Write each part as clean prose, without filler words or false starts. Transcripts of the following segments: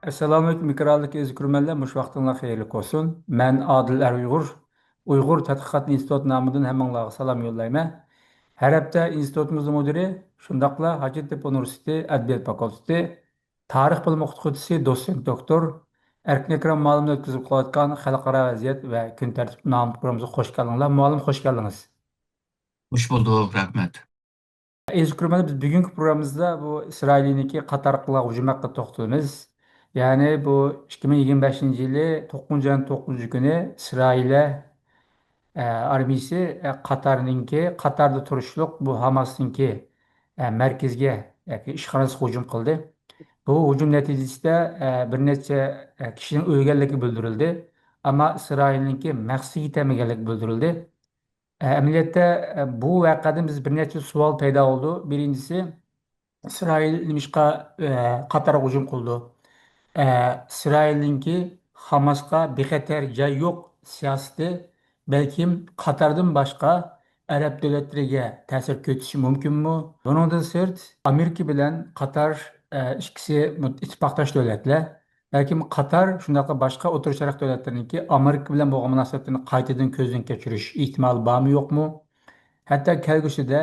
Assalomu alaykum mikrofondagi izgurmanlar, mush vaqtinglar xayrli olsun. Men Adil Uyg'ur, Uyg'ur tadqiqot instituti nomidan hammanglarga salom yo'llayman. Har hafta institutimizning mudiri, shundaqla Hacettepe Universiteti Adabiyot fakulteti tarix bilimi o'qituvchisi, dotsent doktor Erkin Akram muallim o'tkazib qolayotgan xalqaro vaziyat va kun tartib nomli programmamizga xush keldiңlar. Muallim xush keldingiz. Hoş bulduk, rahmet. Biz bugungi programmamizda bu İsrailniki Qatarqılar hujum haqida to'xtalamiz. Ya'ni bu 2025 yili 9 ayning 9 kuni İsrail armiyasi Qatarda turishliq bu Hamasninki markazga yoki ishxonasiga hujum qildi. Bu hujum natijasida bir necha kishining o'lganligi bildirildi, ammo İsrailniki maqsadga yetmaganligi bildirildi. Amaliyotda bu voqeadan biz bir necha savol paydo bo'ldi. Birinchisi, İsrail nimishqa Qatarga hujum qildi? İsrailninki Hamasga bexatar joy yo'q siyosati balkim Qatardan boshqa arab davlatlariga ta'sir ko'rsatishi mumkinmi? Buningdan sirt Amerika bilan Qatar ikkisi ittifoqdosh davlatlar. Balkim Qatar shundaqa boshqa O'rta Sharq davlatlarininki Amerika bilan bo'lgan munosabatini qaytadan ko'zdan kechirish ehtimoli bormi yo'qmi? Hatto kelgusida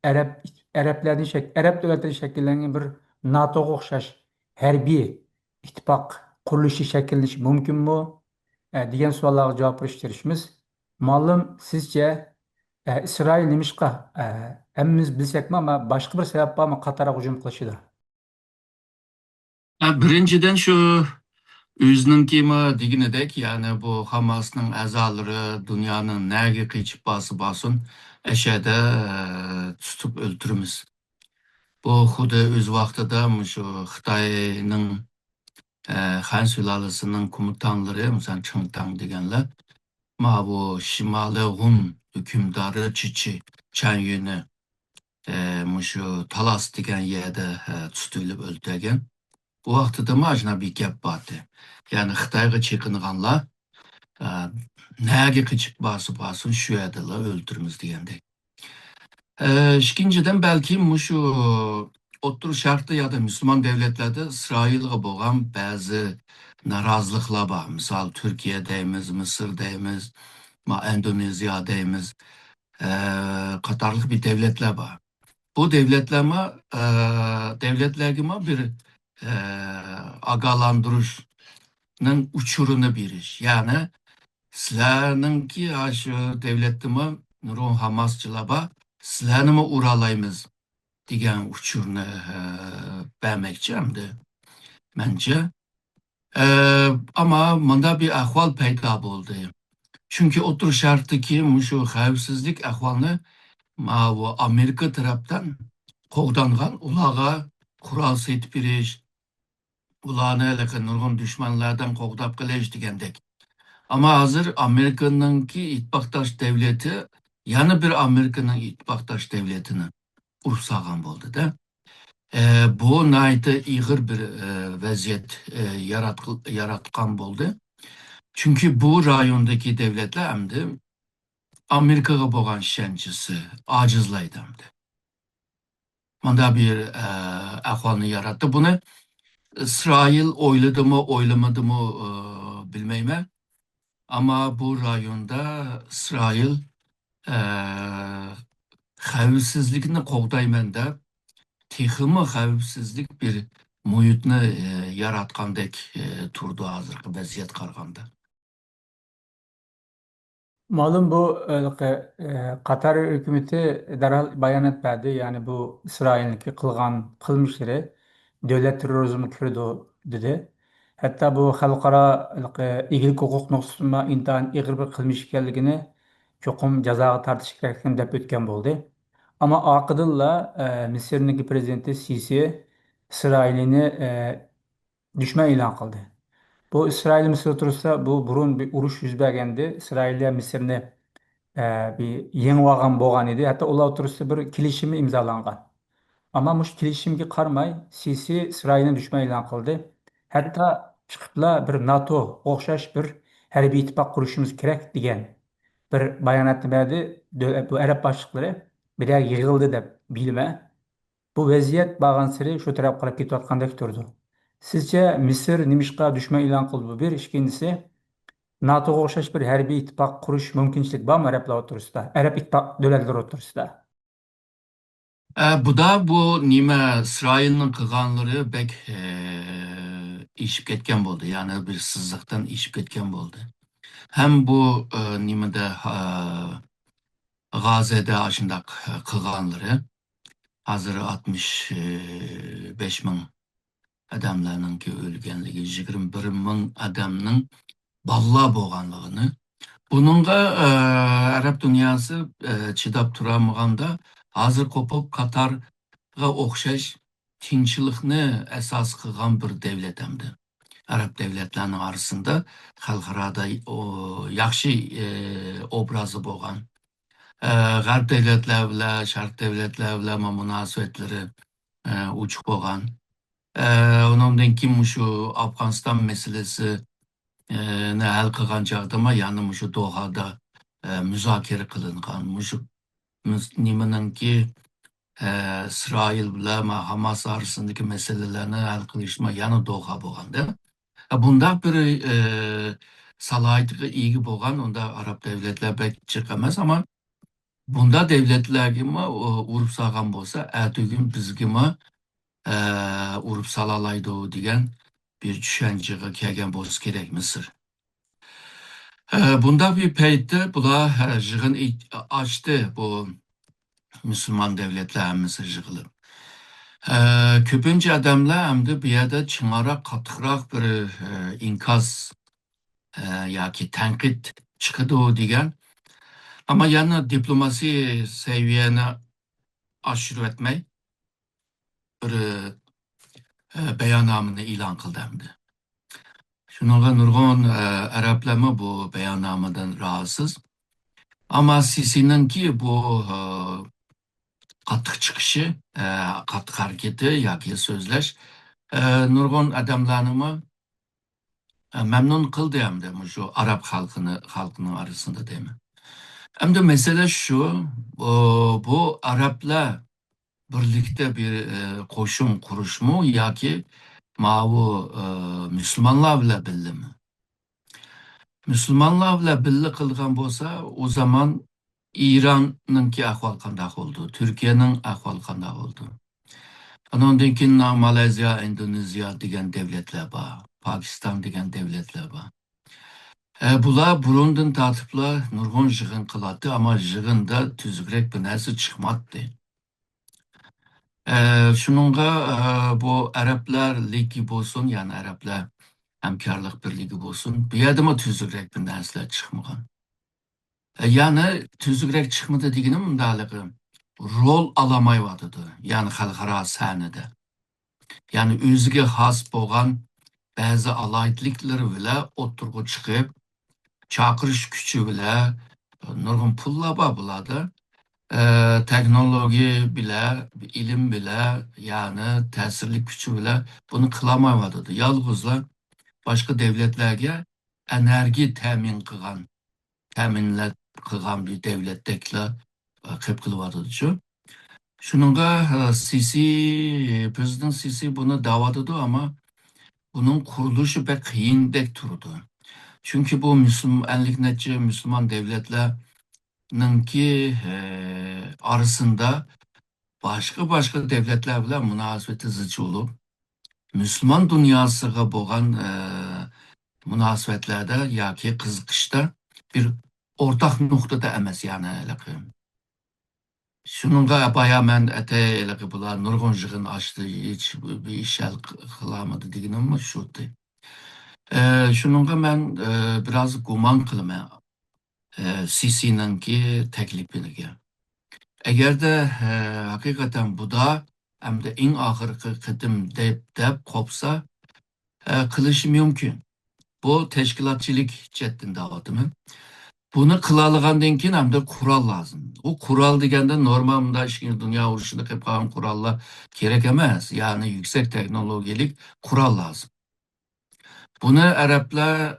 Arab Arab davlatlari shakllangan bir NATOga o'xshash harbiy ittifoq qurilishi shakllanishi mumkinmi? Degan savollarga javob berishga tirishamiz. Ma'lum sizcha İsrail nimishqa hammamiz bilsakmi, ammo boshqa bir sabab bormi Qatarga hujum qilishida? Birinciden şu özününkimi deginidek, yani bu Hamas'ın azaları dünyanın nerede geçip basın eşede tutup öldürümüz. Bu xuda öz vaxtıda şu Xitayning Han sülaləsinin komutanları, mesela Çingtang degenler, ma bu Şimali Hun hükümdarı Çiçi Çan Yun'u şu Talas degen yerde tutulub öldürgen. Bu vaqtida majna bir gap bordi. Ya'ni Xitoyga chekinganlar nega qochib basın shu yerda o'ldiramiz degandek. Ikkinchidan balki shu O'rta Sharqda ya da musulmon davlatlarda Isroilga bo'lgan ba'zi noroziliklar bor. Misol Turkiya deymiz, Misr deymiz, Indoneziya deymiz, qatorliq bir davlatlar bor. Bu devletlerge bir agalandırışның uçurunu biriş. Yani sizlerinki aşı devletimi nurun Hamasçılaba sizlerini uralayımız diyen uçurunu vermekçiyemdi bence. Ama bunda bir ahval peyda oldu. Çünkü otur şarttaki şu xavfsizlik ahvalını bu Amerika taraftan qo'llangan ularga qurol setib berish, ularni nurg'un dushmanlardan qo'g'dab qilish degandek. Ama hozir Amerikaningki ittifoqdosh davlati yana bir Amerikaning ittifoqdosh davlatini urib solgan bo'ldi-da. Bu nayta ig'ir bir vaziyat yaratgan bo'ldi. Chunki bu rayondagi davlatlar hamda Amerikaga bo'lgan ishonchisi ojizlaydi hamda. Bunda bir ahvalını yarattı. Bunu İsrail oyladı mı, oylamadı mı bilmeyme. Ama bu rayonda İsrail xavfsizlikni qo'g'dayman deb, texmi xavfsizlik bir muhitni yaratgandek turdi hozirgi vaziyat qaraganda. Malum bu Katar hükümeti derhal bayanat verdi. Yani bu İsrail'inki kılgan kılmışları devlet terörizmi kürdü dedi. Hatta bu halkara ilgilik hukuk noktasında intihan ağır bir kılmış ekanligini çokum jazaga tartish kerakligini deb o'tgan bo'ldi. Ama aqidilla Misrning prezidenti Sisi İsrailni düşman e'lon qildi. Bu İsrail Mısır tursa bu burun bir uruş yüz bergandi. İsrail'e Mısır'ni bir yengib olgan bo'lgan edi. Hatto ular o'rtasida bir kelishim imzolangan. Ammo mush kelishimga qaramay Sisi Isroilni dushman e'lon qildi. Hatto chiqiblar bir NATO o'xshash bir harbiy ittifoq qurishimiz kerak degan bir bayonotni berdi. Bu arab boshliqlari bir yerga yig'ildi deb bilma. Bu vaziyat borgan sari shu tarafga qarab ketayotgandek turdi. Sizce Mısır nimişqa düşman ilan kıldı bu bir. İkincisi NATO'ya o'xshash bir harbiy ittifoq qurish mumkinchilik bormi Arablar o'rtasida? Arab ittifoq davlatlar o'rtasida. Bu da bu nime İsrail'in kılganları bek işip ketken oldu. Yani bir sızlıktan işip ketken oldu. Hem bu nimede Gazze'de aşındak kılganları hazır 65 bin adamlarının ki ölgenliği 21 bin adamının balla boğanlığını bununla Arap dünyası çıdap turamaganda hazır kopup Katar'a okşaş tinçlikni esas kılgan bir devlet emdi. Arap devletlerinin arasında halkarada o yakşı obrazı boğan. Garp devletler bile, Şark devletler bile ama münasebetleri uçuk boğan. Ondan kim şu Afganistan meselesi ne hal kılgan çağdama yani şu Doha'da müzakere kılıngan. Şu nimenin ki İsrail bile ama Hamas arasındaki meselelerini hal kılışma yanı Doha boğandı. Bunda bir salayetli iyi boğan onda Arap devletler belki çıkamaz ama bunda devletler gibi urup sağan bolsa, ertügün biz gibi urup salalaydı o diyen bir düşünceye kelgen bolsa gerek Mısır. Bunda bir peyde bula jığın açtı bu Müslüman devletler Mısır jığılı. Köpünce adamlar hem de bir yerde çınara katırak bir inkaz ya ki tenkit çıkıdı o diyen ama yana diplomasi seviyene aşırı etmeyi bir beyannamını ilan kıldı hem de. Şununla nurgun Araplarımı bu beyannamadan rahatsız. Ama Sisi'nin ki bu katık çıkışı, katık hareketi, yaki sözleş, nurgun adamlarımı memnun kıldı hem de şu Arap halkının arasında değil mi? Hem de mesele şu, bu Araplar birlikte bir koşun kuruş mu ya ki mavu Müslümanlarla birlikte mi? Müslümanlarla birlik kılgan bolsa o zaman İran'ınki ahval kandak oldu, Türkiye'nin ahval kandak oldu. Ondan keyin Malezya, Endonezya degan devletler var, Pakistan degan devletler var. Bular burundan tartipla nurgun jığın kıladı ama jığında tüzükrek bir narsa çıkmadı. Şununla bu Araplar Ligi bolsun, yani Araplar Hemkarlık Birliği bolsun, bir yerdimi tüzükrek bir narsalar çıkmagan. Yani tüzükrek çıkmadı degenim mındalığı rol alamayvadıdı. Yani halkara sahnede. Yani özüge has boğan bazı alaytlıkları bile oturgu çıkıp çakırış gücü bile nurgun pulla buladı. Teknoloji bile, ilim bile yani tesirlik gücü bile bunu kılamayvadıdı. Yalnızla başka devletlerge enerji teminle kılgan bir devlettekle kıpkılıvadıdı şu. Şununla Prezident Sisi bunu davadıdı ama bunun kuruluşu pek kıyındek turdu. Çünkü bu Müslümanlık netice Müslüman devletlerinin ki arasında başka devletler bile münasebeti zıcı olup Müslüman dünyasıga boğan münasebetlerde ya ki kızıkışta bir ortak noktada emes yani. Şununla bayağı men ete bular nurgun jığın açtı hiç bir iş kılamadı degenim mi şurdu. Şununla men biraz guman kılıma Sisi'nin ki teklifine. Eğer de hakikaten bu da hem de en ahırkı kıdım dep kopsa kılışı mümkün. Bu teşkilatçılık ceddinde adımı. Bunu kılalıgandan keyin hem de kural lazım. O kural degende normalde işin dünya uruşunda hep kalan kurallar gerek emez. Yani yüksek teknolojilik kural lazım. Bunu Araplar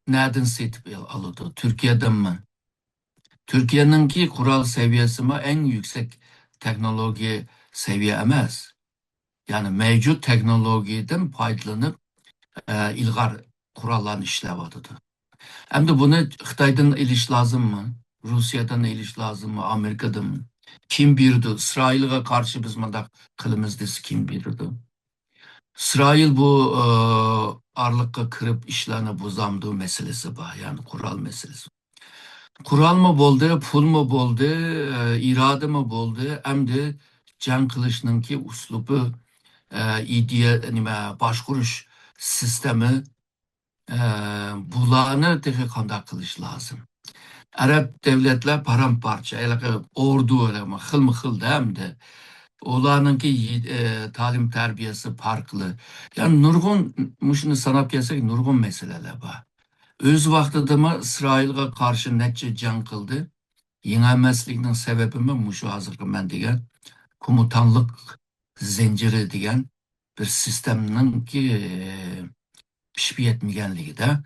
nereden setip aldı? Türkiye'den mi? Türkiye'ninki kural seviyesi mi en yüksek teknoloji seviye emez. Yani mevcut teknolojiden faydalanıp ilgar kurallarını işlevadıdı. Hem de bunu Xitaydan iliş lazım mı? Rusya'dan iliş lazım mı? Amerika'dan mı? Kim birdi? İsrail'e karşı biz mındak kılımız kim birdi? İsrail bu arlıkka kırıp işlerini bozamdığı meselesi var. Yani kural meselesi. Kural mı boldu, pul mu boldu, iradı mı boldu, hem de can kılıçınınki uslubu, ideya, nime, başkuruş sistemi e, bularını tek kanda kılış lazım. Arap devletler paramparça, ordu öyle ama hıl mı hıl da hem de. Olanınki talim terbiyesi farklı. Yani nurgun, muşunu sanap gelsek nurgun meseleler var. Öz vaxtıda mı İsrail'e karşı netçe can kıldı. Yenilmezlikning sebebi mi muşu hazırkı men degan komutanlık zinciri degan bir sistemning ki pişip yetmegenligi de.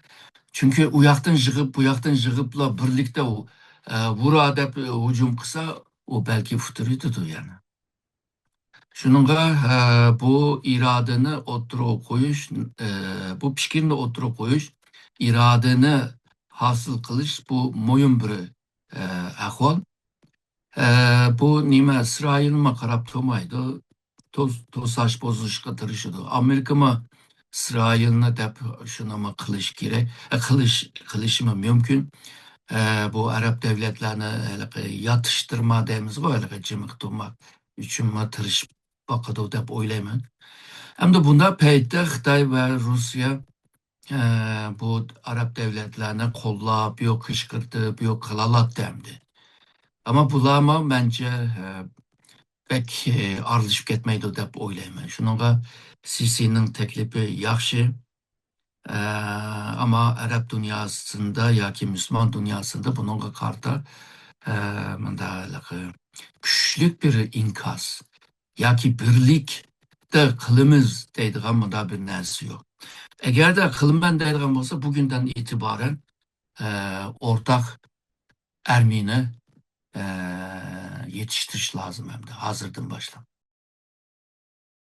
Çünkü u yoqdan jig'ib, bu yoqdan jig'ibla birlikte vura deb hujum qilsa, u balki futuriydidir yani. Şununla bu iradeni oturup koyuş, bu fikrini oturup koyuş, iradeni hasıl kılış bu moyun bir ahval. E, Bu nime İsrail mi karab tomaydı, tosaş bozuşka tırışıdı. Amerika mı İsrail'ne dep şuna mı kılış gerek, kılış mı mümkün. Bu Arap devletlerini yatıştırma deyimiz var, cimik tutmak üçün mü tırış bakıdı dep oylayman. Hem de bunda peyde Xitay ve Rusya bu Arap devletlerine kollap, yok kışkırtıp, yok kılalat demdi. Ama bulama bence pek aralışıp ketmeydi dep oylayman. Şununla Sisi'nin teklifi yaxşı. Ama Arap dünyasında ya ki Müslüman dünyasında bununla karta güçlük bir inkaz ya ki birlik de kılımız deydiğen mında bir nersi yok. Eğer de kılımben deydiğen olsa bugünden itibaren ortak Ermeni e, yetiştiriş lazım hem de hazırdan başla.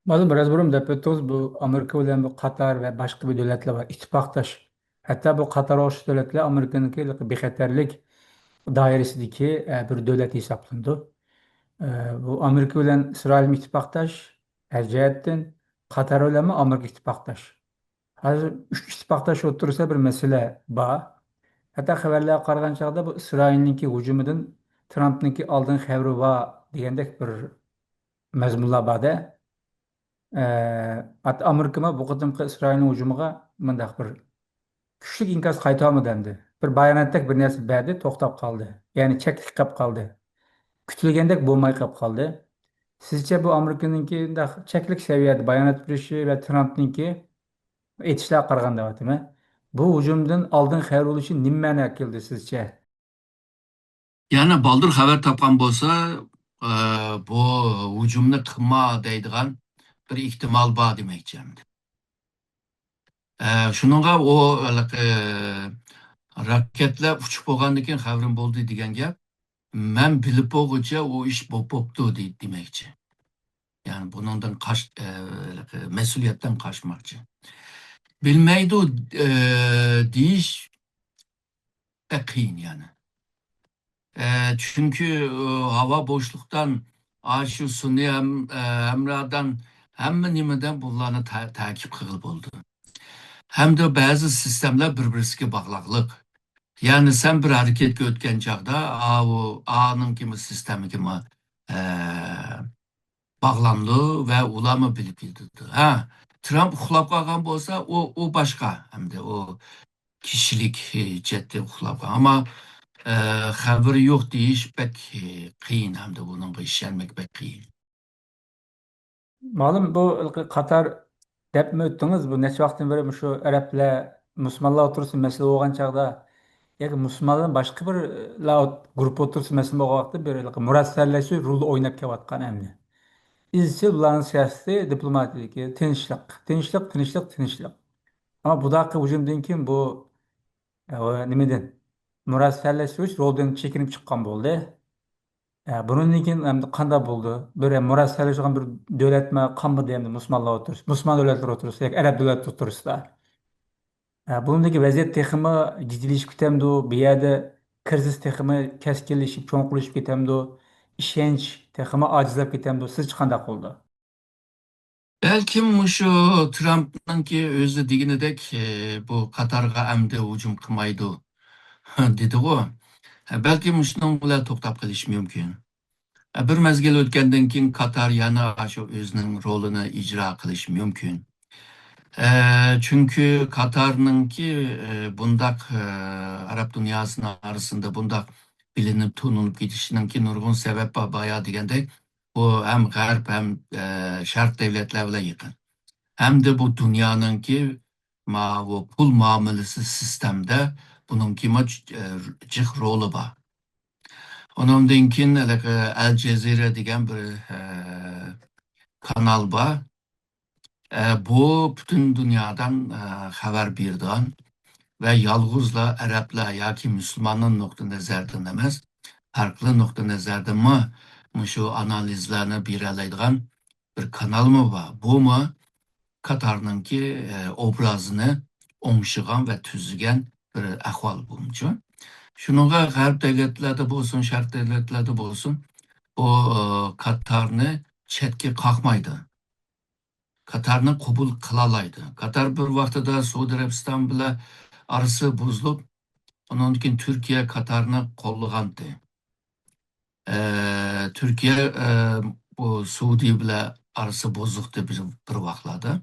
Malum biraz burun depetos bu Amerika bilen bu Katar ve başka bir devletler var. İttifaktaş. Hatta bu Katar hoş devletler Amerika'nınki bir xeterlik dairesideki bir devlet hesaplandı. Bu Amerika bilen İsrail mi ittifaktaş? Erceyetten Katar ile mi Amerika ittifaktaş? Hazır üç ittifaktaş oturursa bir mesele var. Hatta haberler qaragан çağda bu İsrail'ninki hücumidan Trump'ninki aldığın xəbri var degендek bir mezmunlar barda. Hatta Amerika bu qadimki İsrail'nin hücumuga mındaq bir kuchli inkos qaytarma dendi. Bir bayonotdek bir narsa berdi, to'xtab qoldi. Ya'ni cheklik qilib qoldi. Kutilgandek bo'lmay qolib qoldi. Sizce bu Amerika'nınki cheklik seviyede bayonot berishi ve Trump'ninki etishlar qaraganda mi? Bu hücumdan aldığın xəbər oluşu nimani keldi sizce? Yani baldır haber tapan bolsa bu hücumni qilma deydigan bir ihtimal var demekçimdi. Şununla o raketler uçup bo'lgandan keyin xabarim bo'ldi degan gap, men bilib bo'lguncha o ish bo'pti demekçi. Yani bundan mesuliyetten kaçmakçı. Bilmeydi deyiş de kıyın yani. Çünkü hava boşluktan aşı suni emradan hem nimeden bunlarını takip kılıp oldu. Hem de bazı sistemler birbirine bağlılık. Yani sen bir hareket ötken çağda o A'nın kimi sistemi kimi e, bağlandı ve ulama bilip bildirdi. Ha, Trump uxlab qalğan bolsa o başka hem de o kişilik ciddi uxlab qalğan. Ama haberi yok deyiş pek kıyın hem de bunun işlenmek pek kıyın. Malum bu Katar dep mi öttünüz bu neçe vaktin beri şu Araplar Müslümanlar otursun mesele olgan çağda ya Müslümanların başka bir grup otursun mesele olgan vakti bir murasselleşi rol oynap kelatkan emni. İzçil buların siyaseti diplomatik, tinçlik, tinçlik, tinçlik, tinçlik. Ama bu dakika hücumdan kim bu nimeden? Murasselleşi rolden çekinip çıkan oldu. Bunun için hem kanda buldu. Böyle murassalaşan bir devletme kanmı diyeyim Müslümanlar oturur. Müslüman devletler oturursa, Arap devletler oturursa. Bunundaki vaziyet tekimi ciddileşip gitemdi. Bir yerde kriz tekimi keskinleşip, çoğunluklaşıp gitemdi. İşenç tekimi acizlep gitemdi. Siz çıkandak oldu. Belki şu Trump'ın ki özü diginidek bu Katar'a emdi hücum kılmaydı dedi o. Belki muşunun bile toktap kılış mümkün. Bir mezgil ötkenden keyin Katar yana şu özünün rolünü icra kılış mümkün. Çünkü Katar'nınki bundak Arap dünyasının arasında bundak bilinip tanınıp gidişinki nurgun sebep bayağı degende bu hem Garp hem Şark devletlerle yakın. Hem de bu dünyanınki bu pul muamelesi sistemde bununki cık rolü var. Ondan keyin El Cezire degan bir kanal var. Bu bütün dünyadan haber birden ve yalgızla Araplar yoki Müslümanın nokta nazardan emas, farklı nokta nazardan mı şu analizlerini beralaydigan bir kanal mı var? Bu mu Katar'ınki obrazını oңşıgan ve tüzügen bir ahval bulmucu. Şununla Garp devletlerde bolsun, Şark devletlerde bolsun, o Katar'ını chetga qaqmaydi. Katar'ını qabul qilalaydi. Katar bir vaqtida Suudi Arabiston bilan arası buzilib, ondan keyin Türkiye Katar'ını qo'llagandi. Türkiye bu Suudi bilan arası bozuktu bir vaqtlarda.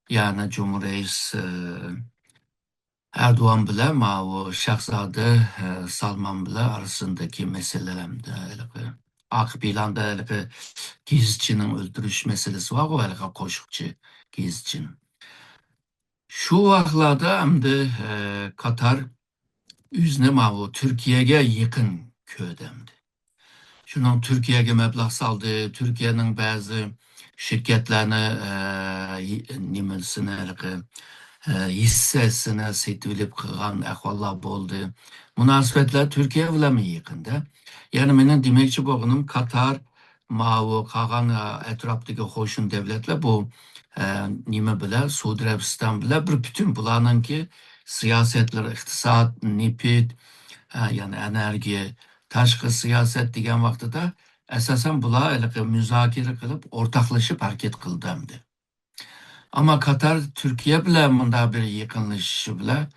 Yani Cumhurreis Erdoğan bilan o Şahzade Salman bilan arasındaki meselelerdi. Ak planda Gizitçinin öldürüş meselesi var o koşukçu Gizitçinin. Şu vaqtlarda hamda Katar yüzüne o Türkiye'ye yakın köydemdi. Şunun Türkiye'ye meblag saldı, Türkiye'nin bazı şirketlerini nimesini hissesini setilip kılgan ahvallar boldu. Münasebetler Türkiye bilen mi yakında? Yani benim demekçi boğunum Katar, Mavu, kalan etraftaki hoşun devletler bu nime bile, Suudi Arabistan bile bir bütün bulanın ki siyasetler, iktisat, nipit, yani enerji, tashqi siyaset degan vaqtida esasen bular müzakere kılıp ortaklaşıp hareket kıldımdı. Ama Katar Türkiye bile bunda bir yakınlaşışı bile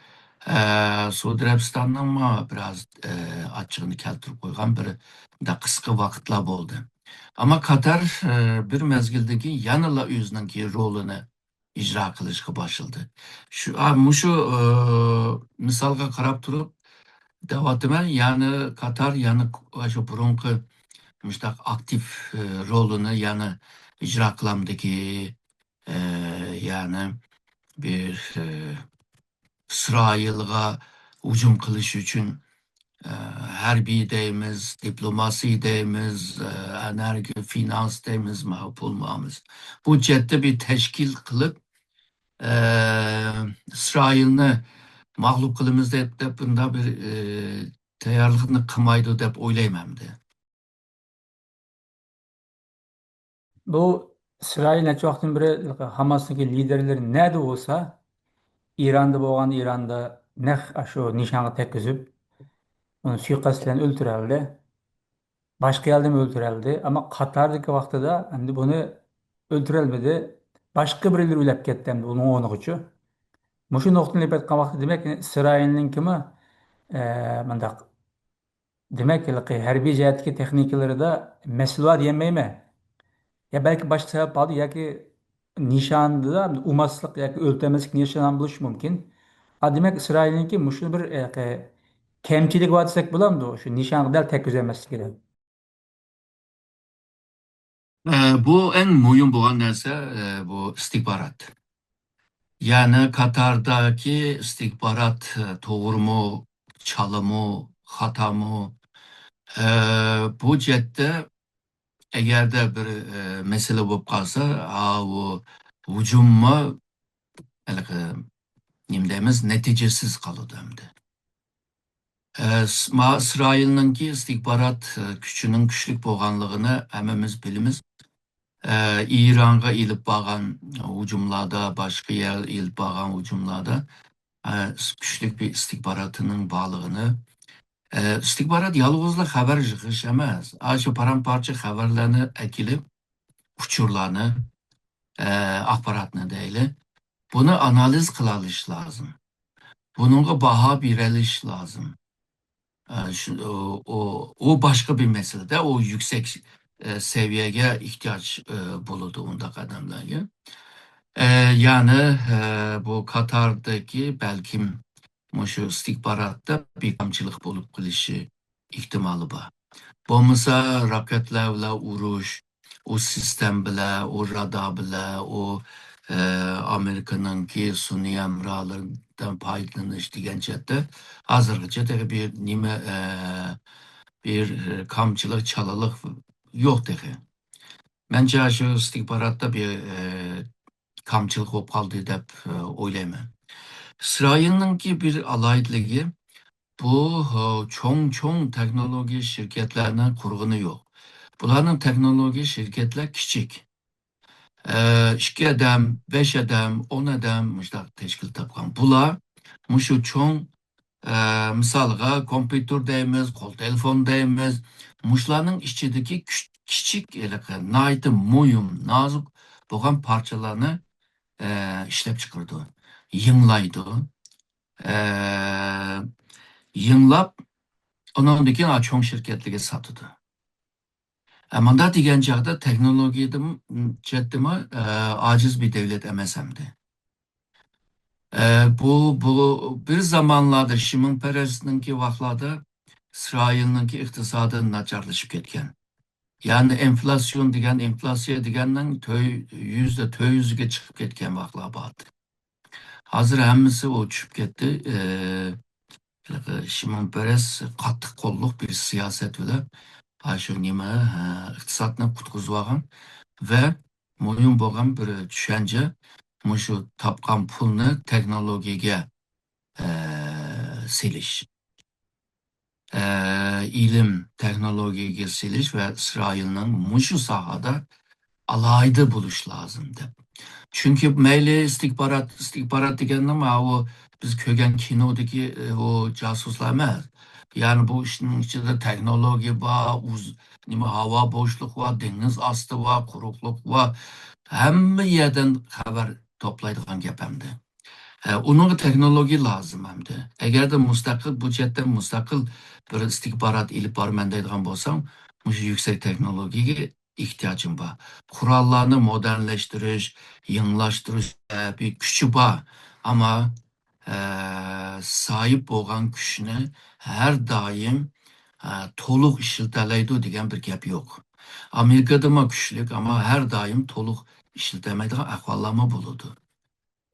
Suudi Arabistan'dan mı biraz açığını keltirip koygan bir da kısa vakitler oldu. Ama Katar bir mezgildeki yanıla özününki rolünü icra kılışkı başladı. Şu misalga karab turup devatime yani Katar yani şu burunki müştak aktif rolünü yani icra kılamdaki e, yani bir İsrail'e hücum kılış için harbiy deymiz, diplomasi deymiz, enerji, finans deymiz, pulmamız. Bu ciddi bir teşkil kılıp e, İsrail'ni mağlup kılımız dep bunda bir tayarlığını kımaydı dep oylaymandı. Bu İsrail neçe vaqtdan beri Hamas'taki liderleri nerede olsa İran'da boğan İran'da şu nişanı tekizip onu suikastlen öldüreldi. Başka yerde mi öldüreldi? Ama Katar'daki vaqtida endi bunu öldürelmedi. Başka birileri ölüp ketdi endi onun onu için. Muşu noktani ep etken vaqtda demek ki İsrail'in kimi mındaq demek ki harbiy jihatdagi texnikalarida mesluat yemeyme. Ya belki başka sebep aldı ya ki nişanda da umaslık ya ki öltemezlik nişan buluş mümkün. Demek İsrail'inki muşu bir kemçilik var desek bulamdı o. Şu nişan del tek üzemesi gerek. Bu en mühim olan nerse bu istihbarat. Yani Katar'daki istihbarat doğru mu, çalı mı, hata mı? E, Bu cette eğer de bir mesele bulup kalsa, o hücum mu, nimdemiz neticesiz kalıdı hem de. İsrailninki istihbarat gücünün güçlük bolğanlığını hemmemiz bilimiz. İran'a ilip bağlan hücumlarda, başka yer ilip bağlan hücumlarda e, güçlük bir istihbaratının bağlılığını. İstihbarat yalnızla haber yığış emas. Aşı paramparça haberlerini ekilip uçurlarını, akbaratını değil. Bunu analiz kılalış lazım. Bununla baha bireliş lazım. O başka bir mesele de o yüksek seviyeye ihtiyaç bulunduğunda kademlerge. Yani bu Katar'daki belki şu istihbaratta bir kamçılık bulup kılışı ihtimali var. Bo'lmasa roketlarla urush, o sistem bilan, o radar bilan, o Amerikanınki sun'iy hamrohlardan foydalanish degan chetda hozirgacha bir nima bir kamchilik, chalalik yo'q degan. Menimcha shu istihborotda bir kamchilik bo'lib qoldi deb o'ylayman. İsrailninki bir alayidligi bu çoğun teknoloji şirketlerinin kurgunu yok. Bularning texnologik şirketler kichik. 2 odam, 5 odam, 10 odam mushtaq tashkil topgan. Bular mushu cho'ng misolga kompyuter deymiz, qo'l telefon deymiz. Mushlarning ichidagi kichik nihoyatda mo'yim, nozik bo'lgan parchalarni ishlab chiqardi. Yinglaydi. E, Yinglab undan keyin cho'ng shirkatlarga sotadi. Manda degan chog'da texnologiyada chetdimi aciz bir devlet emesemdi. Bu bir zamanlarda Şimon Peres'ninki vaqtlarda İsrail'ninki iqtisadi nacharlashib ketgan. Yani enflasyon deganning %400'ge chiqib ketgan vaqtlar bor. Hozir hammasi o tushib ketdi. Şimon Peres qattiq qo'lliq bir siyoset bilan shu nima iqtisodni qutqizib olgan. Ve muhim bo'lgan bir tushuncha shu topgan pulni texnologiyaga selish. İlim texnologiyaga selish ve İsrailning mushu sohada alayda buluş lazım deb. Çünkü meyli istihbarat degan nima o biz ko'rgan kinodagi o josuslar emas. Yani bu işin içinde teknoloji var, nima havo bo'shliq var, dengiz osti var, quruqlik var. Hamma yerdan xabar to'playdigan gap hamda. Onun texnologiya lazım hamda. Agarda mustaqil budjetdan mustaqil bir istihbarat ilib borman deydigan bo'lsam, mushu yuksak texnologiyaga ehtiyojim bor. Qurollarni modernlashtirish, yanglashtirish bir kuchi bor. Ama sahip bo'lgan kuchni har doim to'liq ishlatalaydi degan bir gap yo'q. Amerikada ham kuchlik, ama her daim to'liq ishlatamaydigan ahvollar bo'ladi.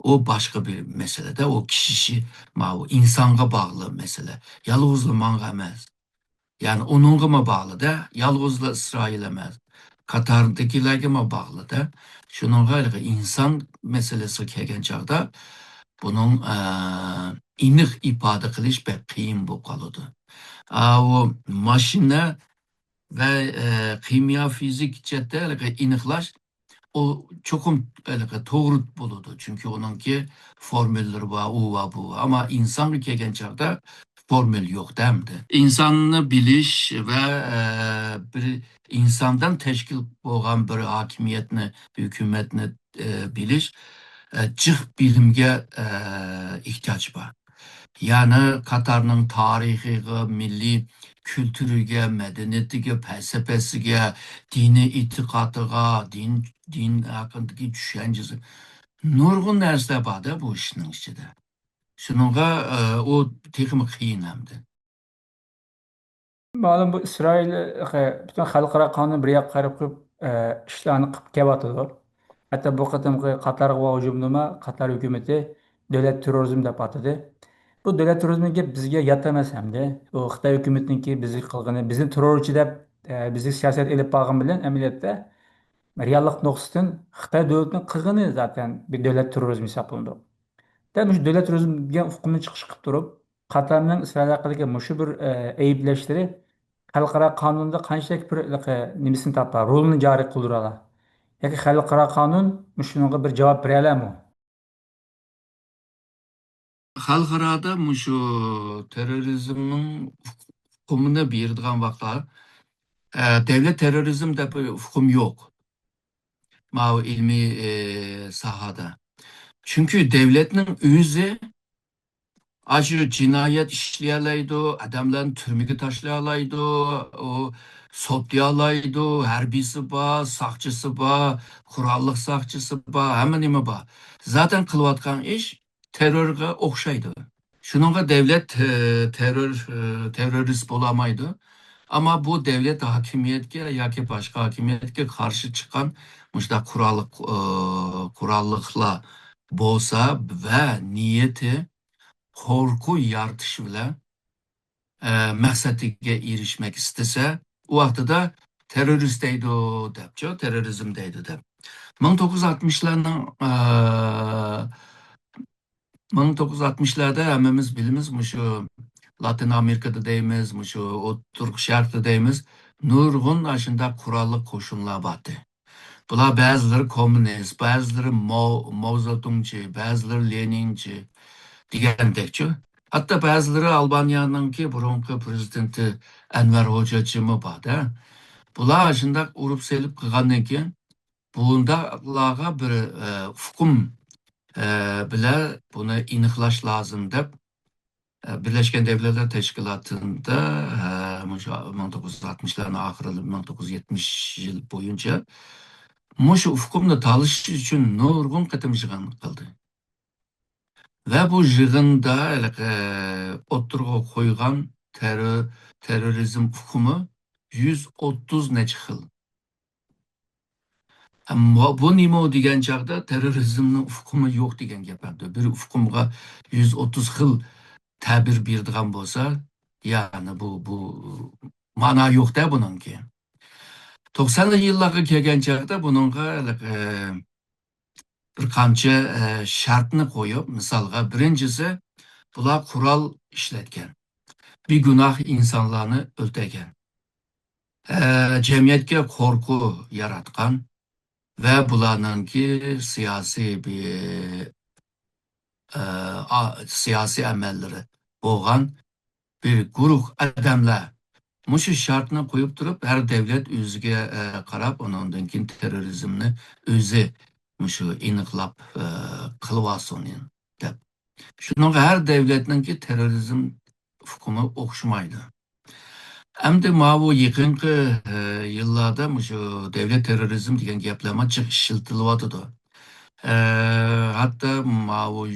O başka bir mesele de o kişi o insanga bağlı mesele. Yalnızla manga emas. Yani onunla mı bağlı da yalnızla İsrail emas. Katar'dakilerge mi bağlı da şununla insan meselesi kelgen çağda bunun iniq ifade qilish pek qiyin bo'lib qoladi. O mashina ve kimyo fizik chetda iniqlash o çokum doğru buludu. Çünkü onunki formülleri var, o var, bu var. Ama insan kelgen çağda formül yok demdi. İnsanını biliş ve bir insandan teşkil olan bir hakimiyetini, hükümetini biliş, cıh bilimge ihtiyaç var. Yani Katar'ın tarihiga, milli kültürüge, medeniyetiga, felsefesiga, dini itikatıga, din hakkındaki düşüncesi. Nurgun narsa bor da bu ishning ichida. Shunga o texmi qiyin hamdi. Ma'lum bu İsrail bütün xalqaro qonun bir yoqqa qarab qo'yib ishlarni qilib kelyotidi. Hatto bu qatimqi Qatarga hujum nima Qatar hukumati davlat terrorizm deb atadi. Bu davlat terrorizmiga bizga yot emas hamda. U Xitoy hukumatiniki bizni qilgani, bizni terrorchi deb bizni siyosat elib borgan bilan amaliyotda reallik nuqsidan Xitoy davlatining qilgani zaten bir davlat terrorizmi hisoblanadi. Demak, shu davlat terrorizm degan hukmni chiqish qilib turib, Katarning İsrail haqidagi mushu bir ayblashlari xalqaro qonunda qanchalik bir nimasini topadi, rolini joriy qildira oladi. Yoki xalqaro qonun shunga bir javob bera oladimi? Xalqarada şu terörizmin hukumunu berdiğin vaqtlar devlet terörizm de bir hukum yok. Ma ilmi sahada. Çünkü devletinin özü acı cinayet işleyelaydı, adamların türmüge taşlayalaydı, o sotlayalaydı, harbisi ba, sakçısı ba, kurallık sakçısı ba, hemen nime ba. Zaten kılvatkan iş terörge okşaydı. Şununla devlet terörist bulamaydı. Ama bu devlet hakimiyetke ya ki başka hakimiyetke karşı çıkan muşta kurallıkla bolsa ve niyeti korku yartışı bile məqsədiga erişmek istese o vaqtida terörist deydi o depço, terörizm deydi dep. 1960'ların 1960'larda hemmemiz bilimiz şu Latin Amerika'da deyimiz, şu o Türk Şark'ta deyimiz, nurgun aşında kurallı koşullar battı. Bular bazıları komünist, bazıları Mao Zedongçı, bazıları Leninci degandekçi. Hatta bazıları Albanya'nınki burunki prezidenti Enver Hoca'cı mı bada. Bular aşında urup selip kılgandan keyin bundalarga bir hukum bile bunu iniklaş lazım deb Birleşken Devletler Teşkilatı'nda 1960'ların ahırı 1970 yıl boyunca Muşu hukumda talış için nurgun kıtım yığın kıldı. Ve bu yığında oturuğa koygan terörizm hukumu 130 neçə xil. Bu nima degan chaqda terrorizmning hukumu yo'q degan gaplardi. Bir hukumga 130 xil ta'bir berdigan bo'lsa, ya'ni bu ma'no yo'q-da buningki. 90'lı yillarga kelgan chaqda buningga bir qancha shartni qo'yib, misolga birinchisi bular qurol ishlatgan. Bir gunoh insonlarni o'ldirgan. Jamiyatga qo'rquv yaratgan ve bularninki siyasi emelleri boğan bir guruh adamlar. Muşu şartını koyup durup her devlet özüge karab onundankin terörizmni özü muşu iniqlap kılıvasın dep. Şunun her devletninki terörizm hukumu okşumaydı. Hem de mavu yıkınkı yıllarda şu devlet terörizm diyen gaplama çık işiltiliyordu. Hatta mavu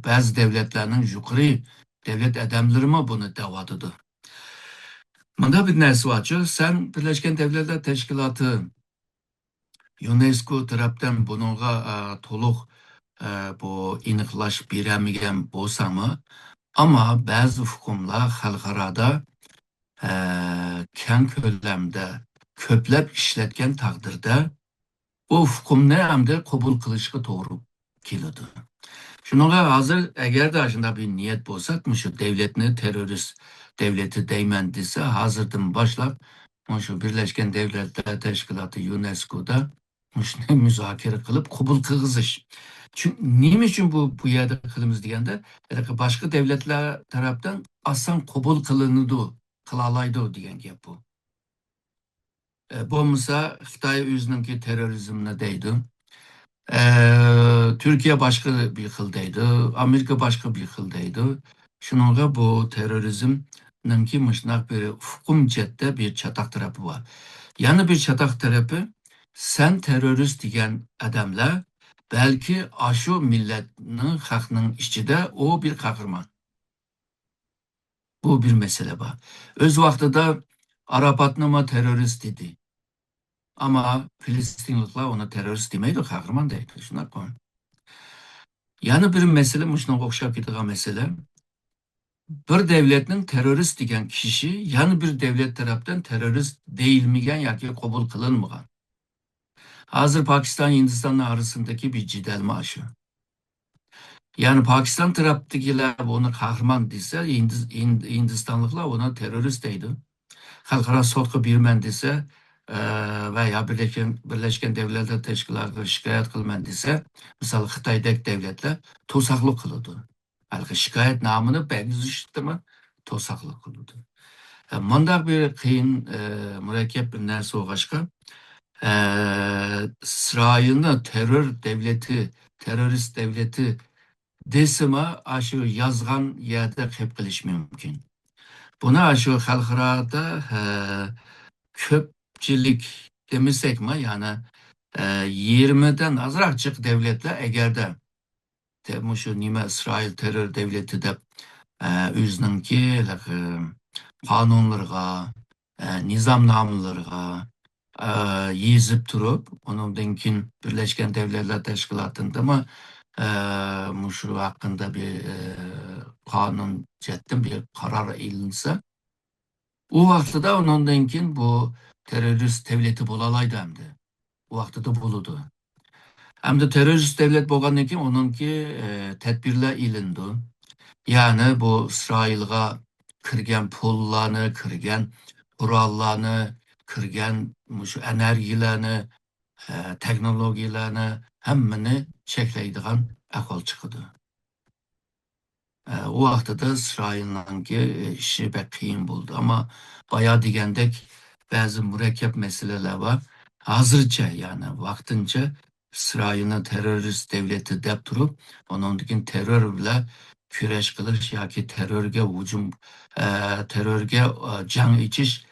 bazı devletlerinin yukarı devlet adamları mı bunu davadıdı. Manda bir nersi var ki sen Birleşken Devletler Teşkilatı UNESCO taraftan bununla toluk bu iniklaş biremigen bolsa mı ama bazı hukumlar halkarada keng ko'lamda ko'plab ishlatgan taqdirda bu hukmni hamda qabul qilishga to'g'ri keladi. Shunga hozir agarda shunday bir niyat bo'lsa, shu devletni terrorist devleti deyman desa, hozirdan boshlab shu Birleşken Devletler Teşkilatı UNESCO'da shuni muzokara qilib qabul qilg'izish. Çünkü nima uchun bu yerda qilamiz deganda, boshqa devletlar tarafdan oson qabul qilinadi. Kılalaydı degan gap bu. Bo'lmasa Xitoy o'zininki terrorizmni deydi. Türkiye başka bir xil deydi, Amerika başka bir xil deydi. Shuningga bu terrorizmninki mishnoq bir hukum chetda bir chataq tarafi bor. Yana bir chataq tarafi sen terörist degan odamlar balki ashu millatning xalqning ichida o bir qahramon. Bu bir mesele var. Öz vaxtida Arapatnama terörist dedi. Ama Filistinlikler ona terörist demeydi, kahraman deydi. Şuna koyun. Yani bir mesele, şuna okşap gidiği mesele, bir devletin terörist diyen kişi, yani bir devlet tarafından terörist değilmigen ya ki kabul kılınmıgan. Hazır Pakistan Hindistan'la arasındaki bir cidel maaşı. Yani Pakistan taraftagilar buni qahramon desa, Hindistonliklar uni terrorist deydi. Xalqaro sudga berman desa veya Birleşken Devletler Teşkilatı'na şikayet qilman desa, misol Xitoydagi davlatlar to'saqlik qiladi. Halbuki shikoyat nomini buzishdimi, to'saqlik qiladi. Mundaq bir qiyin, murakkab bir narsa bo'lg'achqa, İsrailni terörist devleti desimi shu yozgan yerda qilib qilish mumkin. Buni shu xalqaroda ko'pchilik demasakmi, ya'ni 20dan ozroq jiq davlatlar agarda shu nima İsrail terror devleti deb o'zininki qonunlarga, nizomnomalarga yezib turib, undan keyin Birleşken Devletler Teşkilatı'nda shu haqında bir qonun chetdan bir qaror ilinsa, u vaqtida undan keyin bu terörist devleti bo'lalaydi hamda. U vaqtida bo'ladi. Hamda terörist devlet bo'lgandan keyin uningki tadbirlar ilindi. Yani bu İsrail'ga kirgen pullarni, kirgen qurollarni, kirgen şu energiyalarni, texnologiyalarni hammani cheklaydigan ahvol chiqdi. O vaqtida İsrail'ninki işi pek qiyin bo'ldi. Ama bayağı degandek bazı murakkab meseleler var. Hazırca yani vaqtincha İsrailni terörist devleti deb turib, ondan terör bilan kurash qilish yoki terrorga hujum, terrorga jang ichish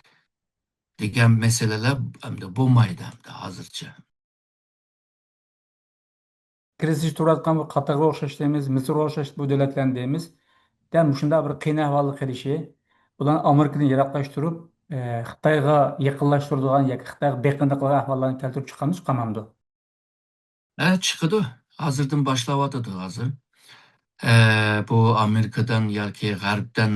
degan meseleler hamda bo'lmaydi hamda hozircha. Kirişiş turayotgan bu Qatarga o'xshash deymiz, Misrga o'xshash bu davlatlarni deymiz. Dam shunda bir qiyin ahvolga qilishi, ularni Amerikadan yiroqlashtirib, Xitoyga yaqinlashtiradigan yoki Xitoyga beqinlik qilgan ahvollarni keltirib chiqamiz, chiqamamdi. Chiqdi. Hozirdan boshlayotdi hozir. Bu Amerika'dan yoki G'arbdan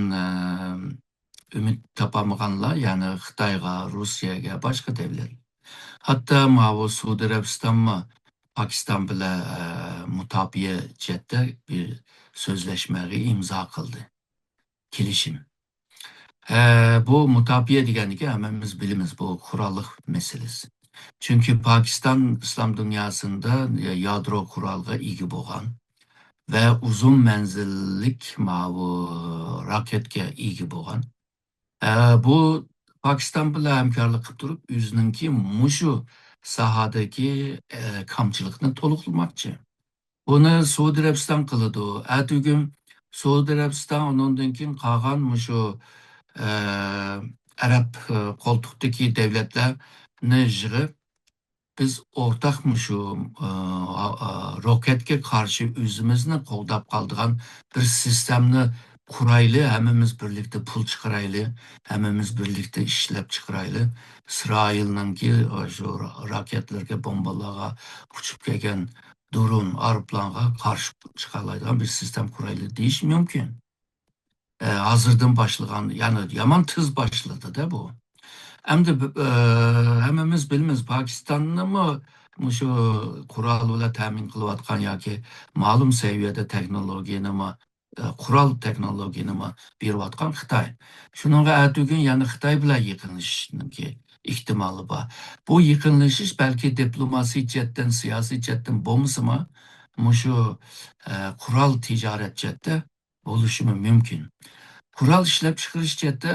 ümit topamaganlar, yani Xitoyga, Rossiyaga, boshqa davlat. Hatto bu Suudi Arabistonmi Pokiston bilan mutabiye jihatda bir so'zlashmaga imzo qildi. Kelishim. Bu mutabiye deganiki hammamiz bilamiz, bu qurolliq meselesi. Çünkü Pakistan İslam dünyasında yadro qurolga ega bo'lgan ve uzun menzillik bu raketga ega bo'lgan. Bu Pakistan bilan hamkorlik qilib turib, o'zininki mushu sahadagi kamchilikni to'liqlamoqchi. Buni Suudi Arabiston qiladi. Atugim Suudi Arabiston undan keyin qolgan mushu Arab qo'ltiqdagi davlatlarni yig'ib, biz o'rtaqmi shu roketga qarshi o'zimizni qo'llab qoldigan bir sistemni qurayli, hammamiz birlikda pul chiqarayli, hammamiz birlikda ishlab chiqarayli. İsrailninki shu raketlarga, bombalarga uchib kelgan dron, aeroplanga qarshi chiqalaydigan bir sistem qurayli deyish mumkin. Hozirdan boshlagan, ya'ni yomon tez boshladi-da bu. Hamda hammamiz bilamiz, Pokistonnimi shu qurol bilan ta'min qilayotgan yoki ma'lum saviyada texnologiyani, qurol texnologiyani berayotgan Xitoy. Shuningga atugin yana Xitoy bilan yaqinlashishning ehtimoli bor. Bu yaqinlashish balki diplomasiy jihatdan, siyosiy jihatdan bo'lmasimi, shu qurol tijorat jihatda bo'lishi mumkin. Qurol ishlab chiqarish jihatda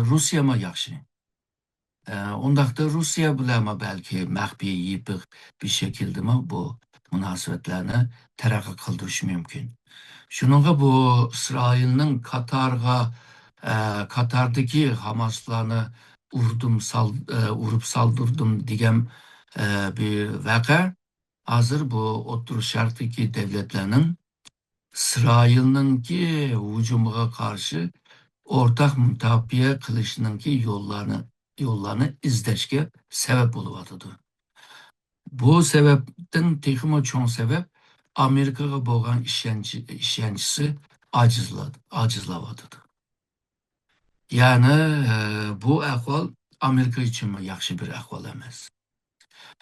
Rossiyami yaxshi. Undaqda Rossiya bilan balki maxfiy yipiq bir şekilde bu münasebetlerini taraqqiy qildirish mumkin. Shuningga bu İsrailning Katardagi Hamaslarni urib saldırdım degan bir vaqa hozir bu O'rta Sharqdagi davlatlarning İsrailninki hujumiga qarshi o'rtaq mutabiye qilishninki yo'llarni izlashga sabab bo'lyotidi. Bu sebepten texmo cho'ng sebep Amerikaga bo'lgan ishonchisi ajizlayotidi. Yani bu ahvol Amerika uchun yaxshi bir ahvol emas.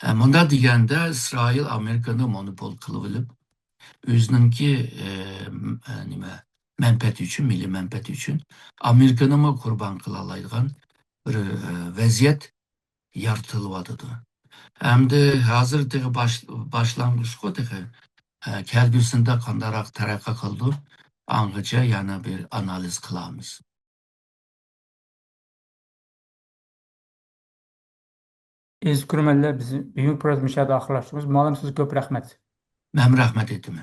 Bunda deganda İsrail Amerikani monopol qilib olib, özününki nima mənfəəti üçün, milli mənfəəti üçün Amerikanı mı qurban qılalaydigan bir vəziyyət yaratılıb. Әмді hazır başlangıç qodığı kelgüsünde kandarak taraqqa qıldı, anğıca yana bir analiz qılamız. Biz bugungi program müşahede ahırlaştığımız. Malum siz köp rahmet. Mən rəhmət etdim.